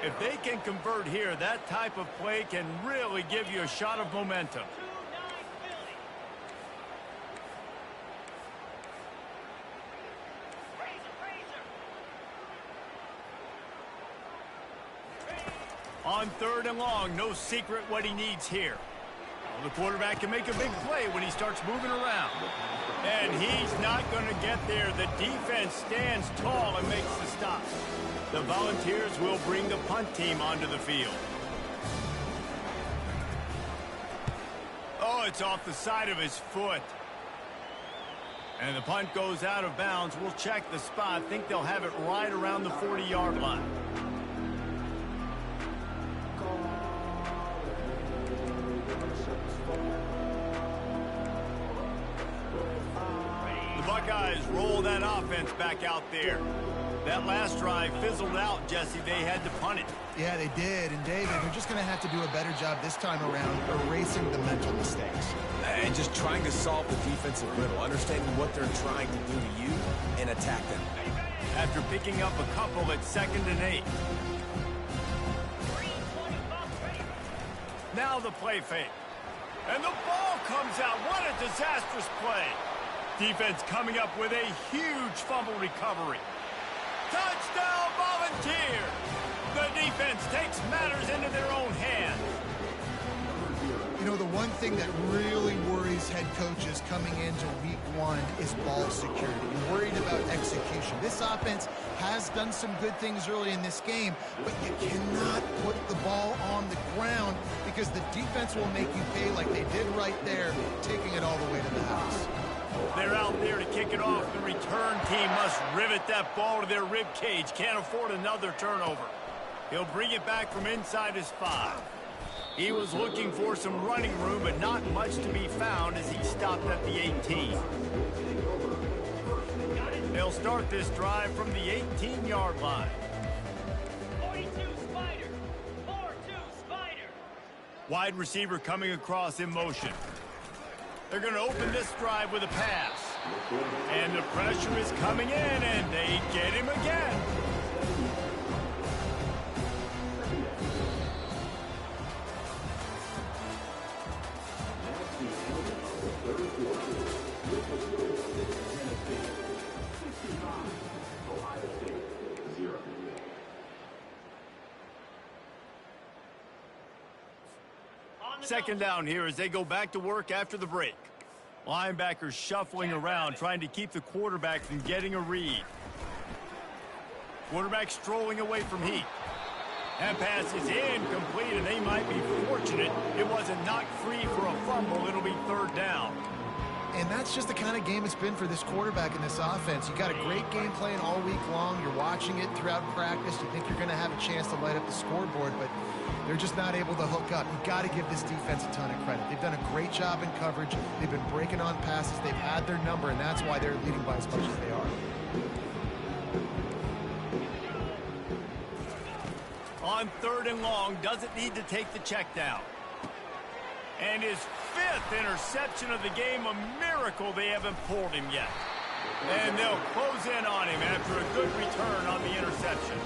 If they can convert here, that type of play can really give you a shot of momentum. On 3rd and long, no secret what he needs here. Well, the quarterback can make a big play when he starts moving around. And he's not going to get there. The defense stands tall and makes the stop. The Volunteers will bring the punt team onto the field. Oh, it's off the side of his foot. And the punt goes out of bounds. We'll check the spot. Think they'll have it right around the 40-yard line. The Buckeyes roll that offense back out there. That last drive fizzled out, Jesse. They had to punt it. Yeah, they did. And, David, they're just going to have to do a better job this time around erasing the mental mistakes. And just trying to solve the defensive riddle, understanding what they're trying to do to you and attack them. After picking up a couple at 2nd and 8. Now the play fake. And the ball comes out. What a disastrous play. Defense coming up with a huge fumble recovery. Touchdown, Volunteer! The defense takes matters into their own hands. You know, the one thing that really worries head coaches coming into week 1 is ball security. You're worried about execution. This offense has done some good things early in this game, but you cannot put the ball on the ground because the defense will make you pay like they did right there, taking it all the way to the house. They're out there to kick it off. The return team must rivet that ball to their rib cage. Can't afford another turnover. He'll bring it back from inside his 5. He was looking for some running room, but not much to be found as he stopped at the 18. They'll start this drive from the 18-yard line. 42 Spider. 4-2 Spider. Wide receiver coming across in motion. They're going to open this drive with a pass. And the pressure is coming in, and they get him again. Second down here as they go back to work after the break. Linebackers shuffling around, trying to keep the quarterback from getting a read. Quarterback strolling away from heat. That pass is incomplete, and they might be fortunate it wasn't knocked free for a fumble. It'll be 3rd down. And that's just the kind of game it's been for this quarterback in this offense. You got a great game plan all week long. You're watching it throughout practice. You think you're going to have a chance to light up the scoreboard, but they're just not able to hook up. You've got to give this defense a ton of credit. They've done a great job in coverage. They've been breaking on passes. They've had their number, and that's why they're leading by as much as they are. On 3rd and long, doesn't need to take the check down. And his 5th interception of the game, a miracle they haven't pulled him yet. And they'll close in on him after a good return on the interception.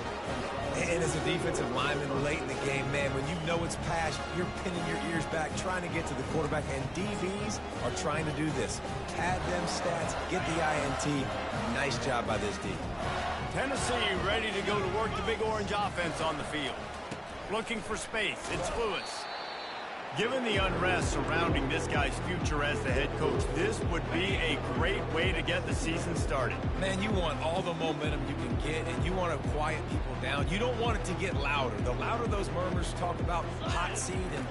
And as a defensive lineman late in the game, man, when you know it's pass, you're pinning your ears back, trying to get to the quarterback, and DBs are trying to do this. Pad them stats, get the INT. Nice job by this D. Tennessee ready to go to work the Big Orange offense on the field. Looking for space, it's Lewis. Given the unrest surrounding this guy's future as the head coach, this would be a great way to get the season started. Man, you want all the momentum you can get, and you want to quiet people down. You don't want it to get louder. The louder those murmurs talk about hot seat, and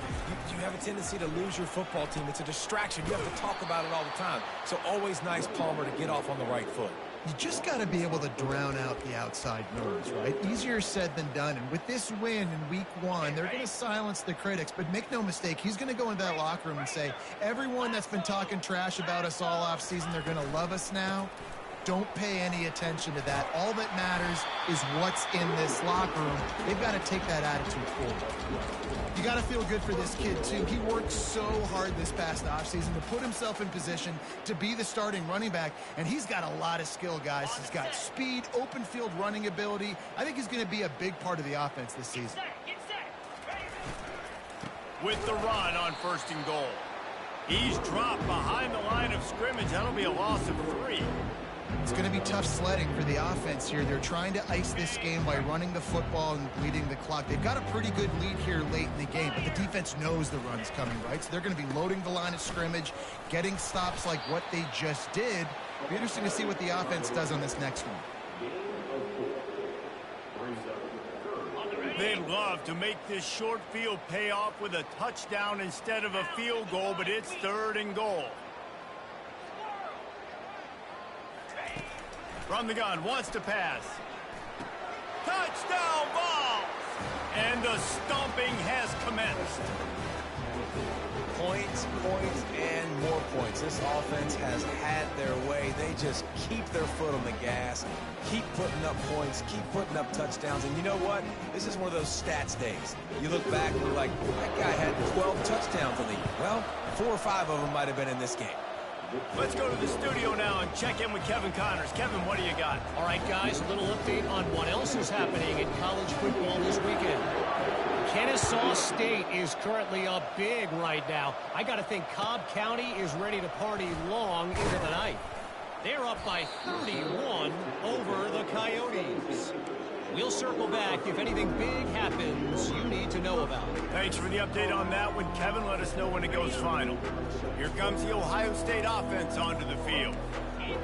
you have a tendency to lose your football team. It's a distraction. You have to talk about it all the time. So always nice, Palmer, to get off on the right foot. You just got to be able to drown out the outside noise, right? Easier said than done. And with this win in week 1, they're going to silence the critics. But make no mistake, he's going to go into that locker room and say, everyone that's been talking trash about us all off season, they're going to love us now. Don't pay any attention to that. All that matters is what's in this locker room. They've got to take that attitude forward. You got to feel good for this kid, too. He worked so hard this past offseason to put himself in position to be the starting running back, and he's got a lot of skill, guys. He's got speed, open field running ability. I think he's going to be a big part of the offense this season. With the run on 1st and goal. He's dropped behind the line of scrimmage. That'll be a loss of 3. It's going to be tough sledding for the offense here. They're trying to ice this game by running the football and leading the clock. They've got a pretty good lead here late in the game, but the defense knows the run's coming, right? So they're going to be loading the line of scrimmage, getting stops like what they just did. It'll be interesting to see what the offense does on this next one. They'd love to make this short field pay off with a touchdown instead of a field goal, but it's 3rd and goal. From the gun, wants to pass. Touchdown ball! And the stomping has commenced. Points, points, and more points. This offense has had their way. They just keep their foot on the gas, keep putting up points, keep putting up touchdowns. And you know what? This is one of those stats days. You look back and you're like, that guy had 12 touchdowns on the year. Well, 4 or 5 of them might have been in this game. Let's go to the studio now and check in with Kevin Connors. Kevin, what do you got? All right, guys, a little update on what else is happening in college football this weekend. Kennesaw State is currently up big right now. I got to think Cobb County is ready to party long into the night. They're up by 31 over the Coyotes. We'll circle back if anything big happens you need to know about. Thanks for the update on that one, Kevin. Let us know when it goes final. Here comes the Ohio State offense onto the field.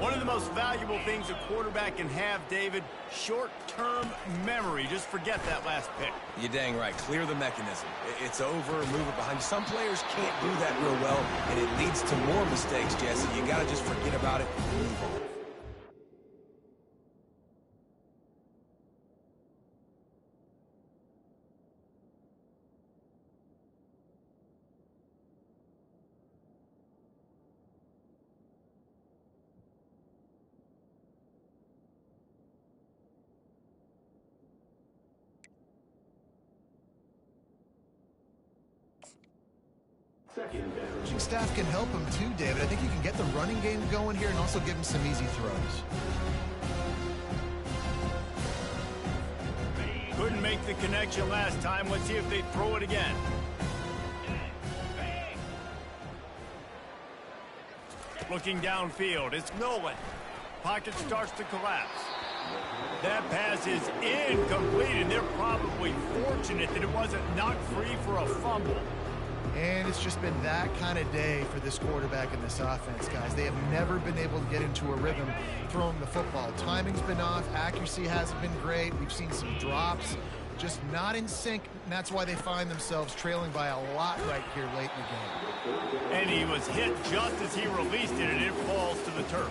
One of the most valuable things a quarterback can have, David, short-term memory. Just forget that last pick. You're dang right. Clear the mechanism. It's over, move it behind you. Some players can't do that real well, and it leads to more mistakes, Jesse. You got to just forget about it and move on. Coaching staff can help him too, David. I think you can get the running game going here and also give him some easy throws. Couldn't make the connection last time. Let's see if they throw it again. Looking downfield, it's Nolan. Pocket starts to collapse. That pass is incomplete, and they're probably fortunate that it wasn't knocked free for a fumble. And it's just been that kind of day for this quarterback and this offense, guys. They have never been able to get into a rhythm throwing the football. Timing's been off. Accuracy hasn't been great. We've seen some drops. Just not in sync, and that's why they find themselves trailing by a lot right here late in the game. And he was hit just as he released it, and it falls to the turf.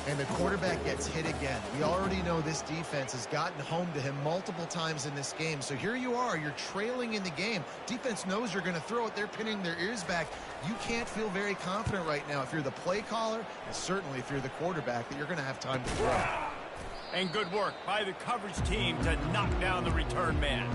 And the quarterback gets hit again. We already know this defense has gotten home to him multiple times in this game. So here you are, you're trailing in the game. Defense knows you're going to throw it. They're pinning their ears back. You can't feel very confident right now if you're the play caller, and certainly if you're the quarterback, that you're going to have time to throw. And good work by the coverage team to knock down the return man.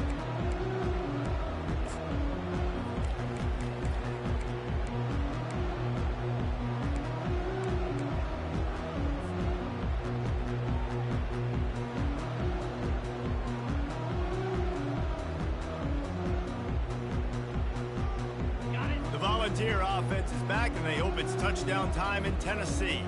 Volunteer offense is back, and they hope it's touchdown time in Tennessee.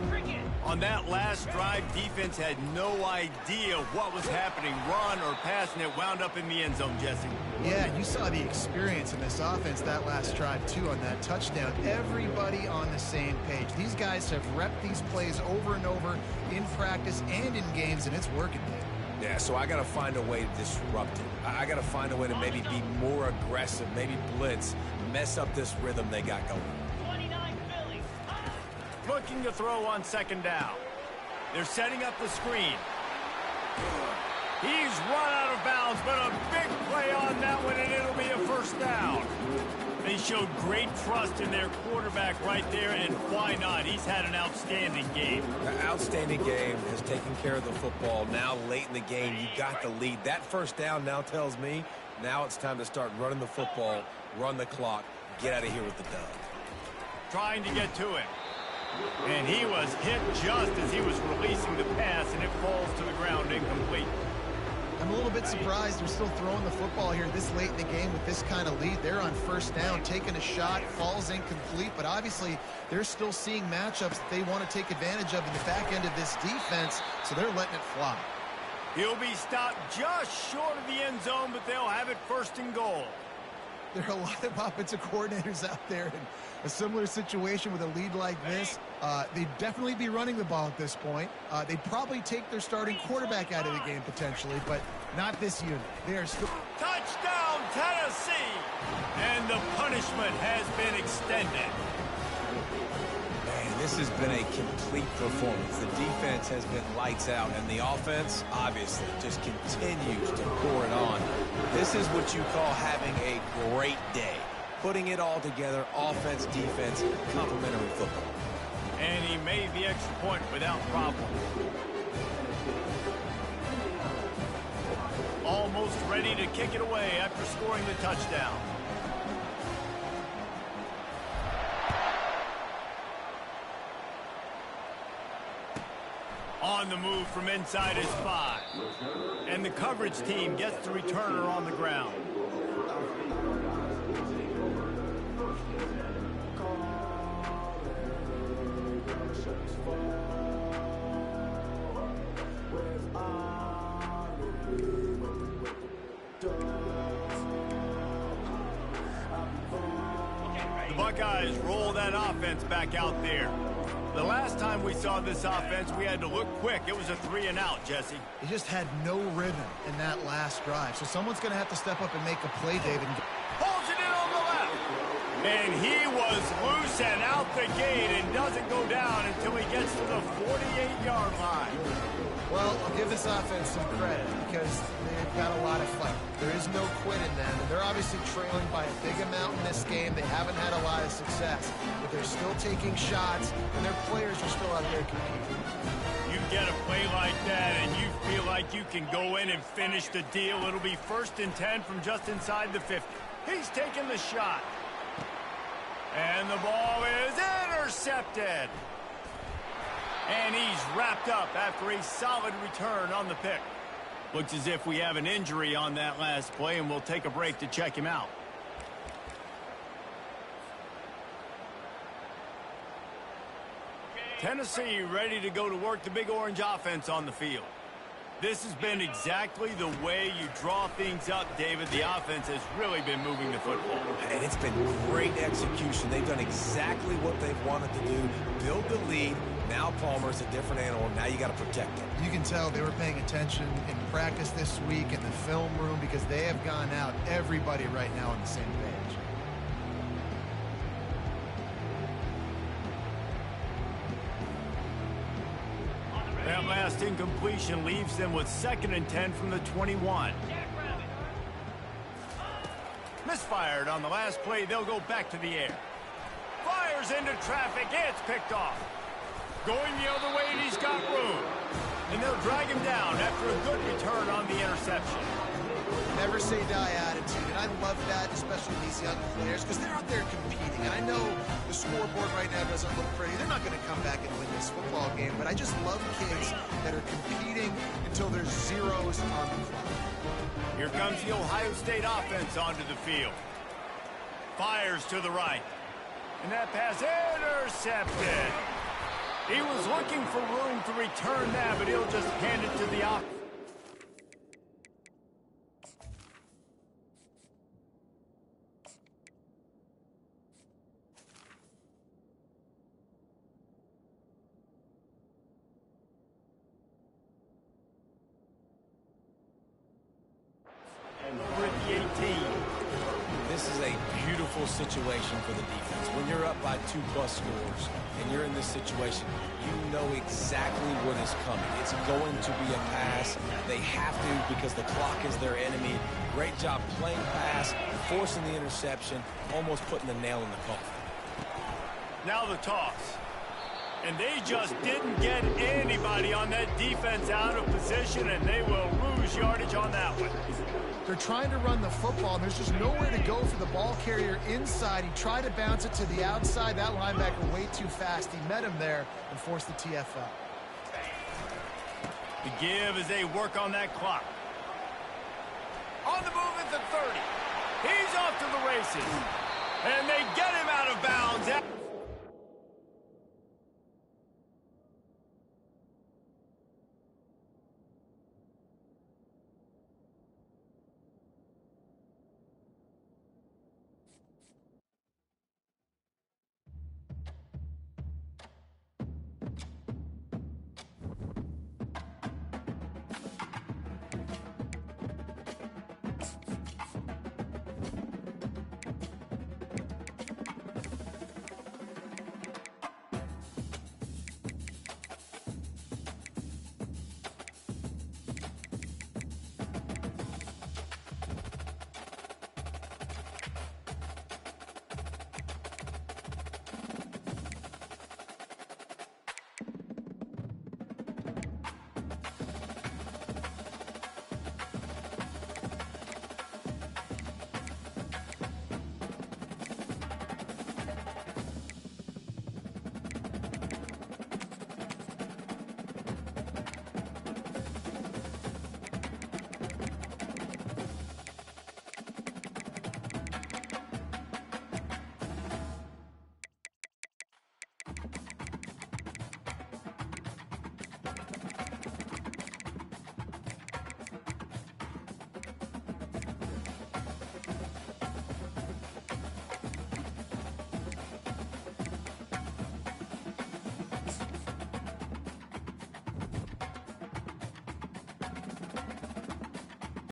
On that last drive, defense had no idea what was happening, run or pass, and it wound up in the end zone, Jesse. Yeah, you saw the experience in this offense that last drive, too, on that touchdown. Everybody on the same page. These guys have repped these plays over and over in practice and in games, and it's working. Yeah, so I got to find a way to disrupt it. I got to find a way to maybe be more aggressive, maybe blitz, mess up this rhythm they got going. 29 Phillies. Looking to throw on second down. They're setting up the screen. He's run out of bounds, but a big play on that one, and it'll be a first down. They showed great trust in their quarterback right there, and why not? He's had an outstanding game. An outstanding game, has taken care of the football. Now late in the game, you got the lead. That first down now tells me now it's time to start running the football, run the clock, get out of here with the dub. Trying to get to him. And he was hit just as he was releasing the pass, and it falls to the ground incomplete. I'm a little bit surprised they're still throwing the football here this late in the game with this kind of lead. They're on first down, taking a shot, falls incomplete, but obviously they're still seeing matchups that they want to take advantage of in the back end of this defense, so they're letting it fly. He'll be stopped just short of the end zone, but they'll have it first and goal. There are a lot of offensive coordinators out there in a similar situation with a lead like this. They'd definitely be running the ball at this point. They'd probably take their starting quarterback out of the game potentially, but not this unit. They are still... Touchdown, Tennessee! And the punishment has been extended. Man, this has been a complete performance. The defense has been lights out, and the offense, obviously, just continues to pour it on. This is what you call having a great day. Putting it all together, offense, defense, complementary football. And he made the extra point without problem. Almost ready to kick it away after scoring the touchdown. On the move from inside his 5. And the coverage team gets the returner on the ground. The Buckeyes roll that offense back out there. The last time we saw this offense, we had to look quick. It was a 3-and-out, Jesse. He just had no rhythm in that last drive. So someone's going to have to step up and make a play, David. Pulls it in on the left. And he was loose and out the gate and doesn't go down until he gets to the 48-yard line. Well, I'll give this offense some credit because they've got a lot of fight. There is no quit in them, and they're obviously trailing by a big amount in this game. They haven't had a lot of success, but they're still taking shots, and their players are still out there competing. You get a play like that, and you feel like you can go in and finish the deal. It'll be 1st and 10 from just inside the 50. He's taking the shot. And the ball is intercepted. And he's wrapped up after a solid return on the pick. Looks as if we have an injury on that last play, and we'll take a break to check him out. Tennessee ready to go to work the Big Orange offense on the field. This has been exactly the way you draw things up, David. The offense has really been moving the football. And it's been great execution. They've done exactly what they've wanted to do. Build the lead. Now Palmer's a different animal. Now you got to protect him. You can tell they were paying attention in practice this week in the film room because they have gone out, everybody right now on the same page. That last incompletion leaves them with 2nd and 10 from the 21. Misfired on the last play. They'll go back to the air. Fires into traffic. It's picked off. Going the other way, and he's got room. And they'll drag him down after a good return on the interception. Never say die attitude, and I love that, especially these young players, because they're out there competing. And I know the scoreboard right now doesn't look pretty. They're not going to come back and win this football game, but I just love kids that are competing until there's zeros on the clock. Here comes the Ohio State offense onto the field. Fires to the right. And that pass intercepted. He was looking for room to return that, but he'll just hand it to the offense. With the 18. This is a beautiful situation for the defense. When you're up by 2+ scores and you're in this situation, you know exactly what is coming. It's going to be a pass. They have to because the clock is their enemy. Great job playing pass, forcing the interception, almost putting the nail in the coffin. Now the toss. And they just didn't get anybody on that defense out of position, and they will lose yardage on that one. They're trying to run the football, and there's just nowhere to go for the ball carrier inside. He tried to bounce it to the outside. That linebacker way too fast. He met him there and forced the TFL. The give as they work on that clock. On the move at the 30. He's off to the races. And they get him out of bounds.